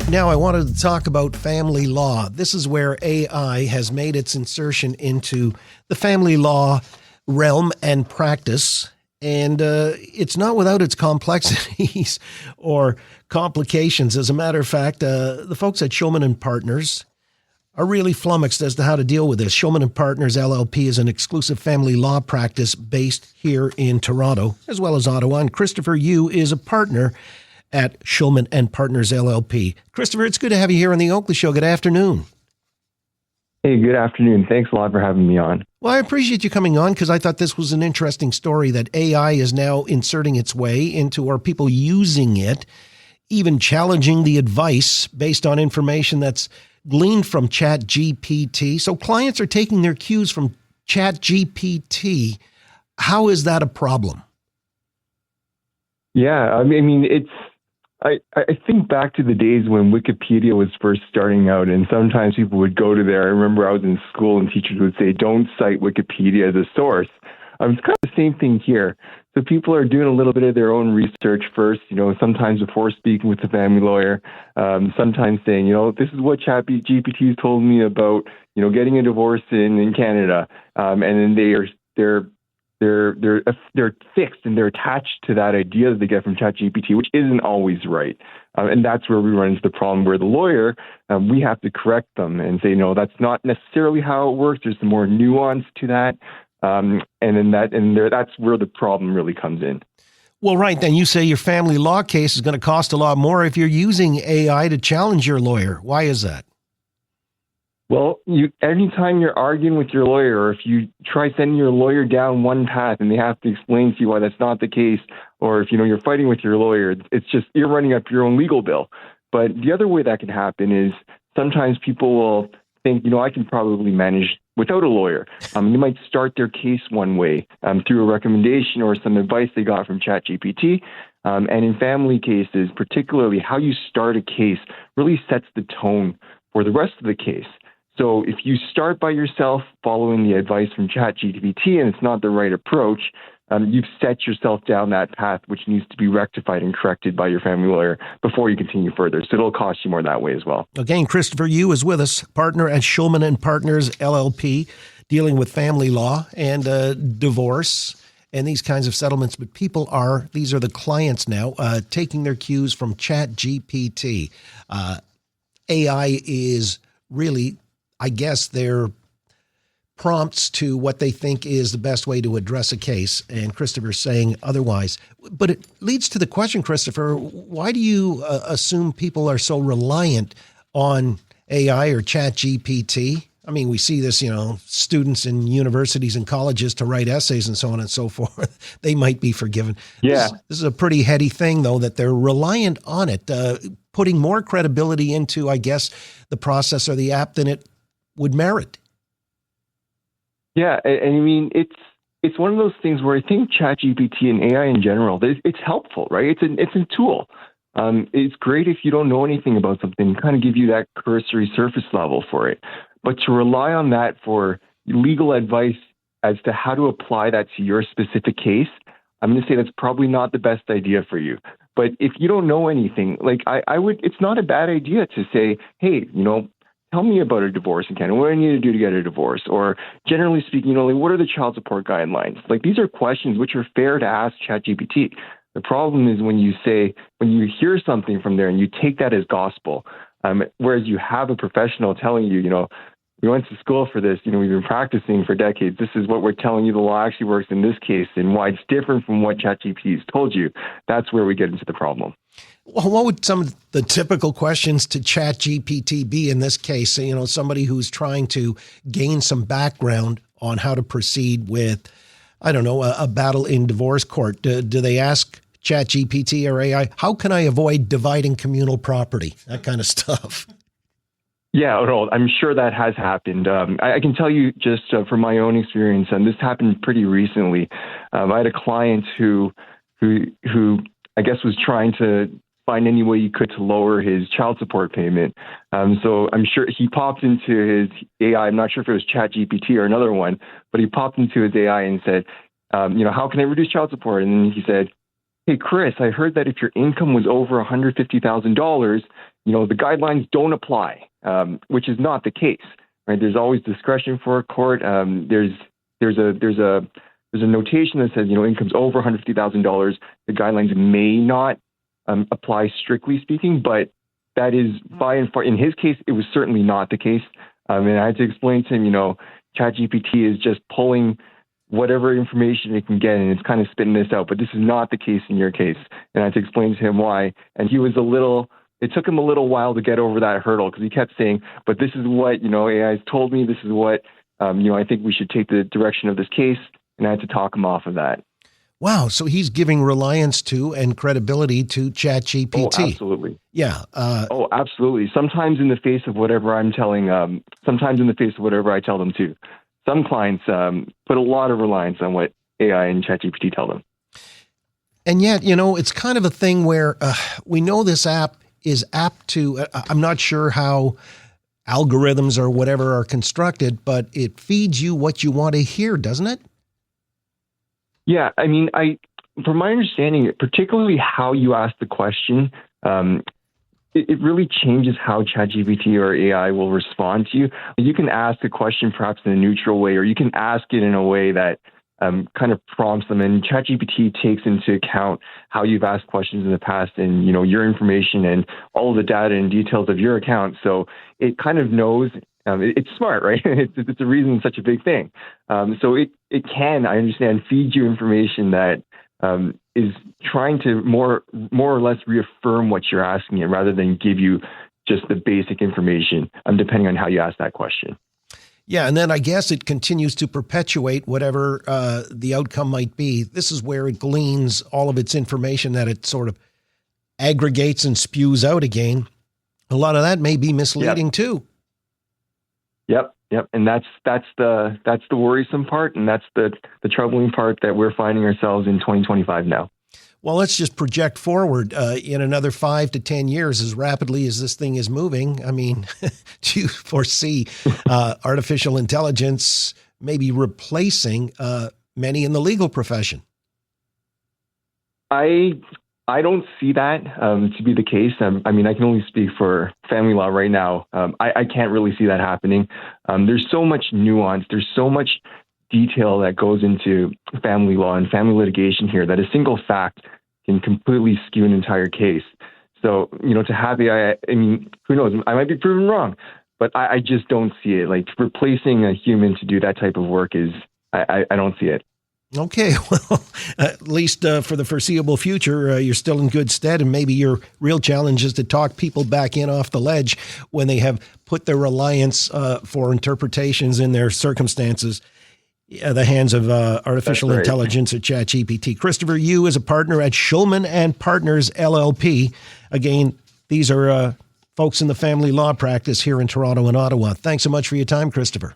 Now, I wanted to talk about family law. This is where AI has made its insertion into the family law realm and practice. And it's not without its complexities or complications. As a matter of fact, the folks at Shulman Partners are really flummoxed as to how to deal with this. Shulman Partners LLP is an exclusive family law practice based here in Toronto, as well as Ottawa. And Christopher Yu is a partner at Shulman Partners LLP. Christopher, it's good to have you here on the Oakley Show. Good afternoon. Hey, good afternoon. Thanks a lot for having me on. Well, I appreciate you coming on because I thought this was an interesting story that AI is now inserting its way into our people using it, even challenging the advice based on information that's gleaned from ChatGPT. So clients are taking their cues from ChatGPT. How is that a problem? Yeah, I mean, I think back to the days when Wikipedia was first starting out, and sometimes people would go to there. I remember I was in school and teachers would say, don't cite Wikipedia as a source. It's kind of the same thing here. So people are doing a little bit of their own research first, sometimes before speaking with the family lawyer, sometimes saying, this is what ChatGPT has told me about, getting a divorce in Canada. And then they're fixed and they're attached to that idea that they get from ChatGPT, which isn't always right. And that's where we run into the problem where the lawyer, we have to correct them and say, no, that's not necessarily how it works. There's some more nuance to that. That's where the problem really comes in. Well, right. Then you say your family law case is going to cost a lot more if you're using AI to challenge your lawyer. Why is that? Well, anytime you're arguing with your lawyer, or if you try sending your lawyer down one path and they have to explain to you why that's not the case, or if you're fighting with your lawyer, it's just you're running up your own legal bill. But the other way that can happen is sometimes people will think, I can probably manage without a lawyer. They might start their case one way through a recommendation or some advice they got from ChatGPT. And in family cases, particularly, how you start a case really sets the tone for the rest of the case. So if you start by yourself following the advice from ChatGPT and it's not the right approach, you've set yourself down that path, which needs to be rectified and corrected by your family lawyer before you continue further. So it'll cost you more that way as well. Again, Christopher Yu is with us, partner at Shulman Partners LLP, dealing with family law and divorce and these kinds of settlements. But these are the clients now, taking their cues from ChatGPT. AI is really, I guess, their prompts to what they think is the best way to address a case. And Christopher's saying otherwise. But it leads to the question, Christopher, why do you assume people are so reliant on AI or ChatGPT? I mean, we see this, students in universities and colleges to write essays and so on and so forth. They might be forgiven. Yeah. This is a pretty heady thing, though, that they're reliant on it, putting more credibility into, I guess, the process or the app than it would merit. Yeah, and I mean, it's one of those things where I think ChatGPT and AI in general, it's helpful, right? It's a tool. It's great if you don't know anything about something, kind of give you that cursory surface level for it. But to rely on that for legal advice as to how to apply that to your specific case, I'm going to say that's probably not the best idea for you. But if you don't know anything, it's not a bad idea to say, hey, tell me about a divorce in Canada. What do I need to do to get a divorce? Or generally speaking, what are the child support guidelines? These are questions which are fair to ask ChatGPT. The problem is when you hear something from there and you take that as gospel, whereas you have a professional telling you, we went to school for this, we've been practicing for decades. This is what we're telling you the law actually works in this case and why it's different from what ChatGPT has told you. That's where we get into the problem. Well, what would some of the typical questions to ChatGPT be in this case? Somebody who's trying to gain some background on how to proceed with, a battle in divorce court. Do they ask ChatGPT or AI, how can I avoid dividing communal property? That kind of stuff. Yeah, I'm sure that has happened. I can tell you just from my own experience, and this happened pretty recently. I had a client who I guess was trying to find any way he could to lower his child support payment. So I'm sure he popped into his AI. I'm not sure if it was ChatGPT or another one, but he popped into his AI and said, how can I reduce child support? And then he said, hey, Chris, I heard that if your income was over $150,000, the guidelines don't apply, which is not the case, right? There's always discretion for a court. There's a notation that says, income's over $150,000. The guidelines may not apply strictly speaking, but that is by and far, in his case, it was certainly not the case. And I had to explain to him, ChatGPT is just pulling whatever information it can get, and it's kind of spitting this out. But this is not the case in your case. And I had to explain to him why. And it took him a little while to get over that hurdle, because he kept saying, but this is what, AI has told me, this is what, I think we should take the direction of this case. And I had to talk him off of that. Wow. So he's giving reliance to and credibility to ChatGPT. Oh, absolutely. Yeah. Absolutely. Sometimes in the face of whatever I tell them to. Some clients put a lot of reliance on what AI and ChatGPT tell them. And yet, it's kind of a thing where we know this app is apt to, I'm not sure how algorithms or whatever are constructed, but it feeds you what you want to hear, doesn't it? Yeah, I mean, from my understanding, particularly how you ask the question, it really changes how ChatGPT or AI will respond to you. You can ask a question perhaps in a neutral way, or you can ask it in a way that kind of prompts them. And ChatGPT takes into account how you've asked questions in the past and, your information and all of the data and details of your account. So it kind of knows. It's smart, right? It's a reason it's such a big thing. So it can, I understand, feed you information that is trying to more or less reaffirm what you're asking it, rather than give you just the basic information, depending on how you ask that question. Yeah, and then I guess it continues to perpetuate whatever the outcome might be. This is where it gleans all of its information that it sort of aggregates and spews out again. A lot of that may be misleading too. Yep. And that's the worrisome part, and that's the troubling part that we're finding ourselves in 2025 now. Well, let's just project forward in another 5 to 10 years, as rapidly as this thing is moving. I mean, do you foresee artificial intelligence maybe replacing many in the legal profession? I don't see that to be the case. I mean, I can only speak for family law right now. I can't really see that happening. There's so much nuance. There's so much detail that goes into family law and family litigation here that a single fact can completely skew an entire case. So, to have AI, I mean, who knows? I might be proven wrong, but I just don't see it. Like, replacing a human to do that type of work I don't see it. Okay, well, at least for the foreseeable future, you're still in good stead, and maybe your real challenge is to talk people back in off the ledge when they have put their reliance for interpretations in their circumstances the hands of artificial intelligence at ChatGPT. Christopher, you is a partner at Shulman Partners LLP. Again, these are folks in the family law practice here in Toronto and Ottawa. Thanks so much for your time, Christopher.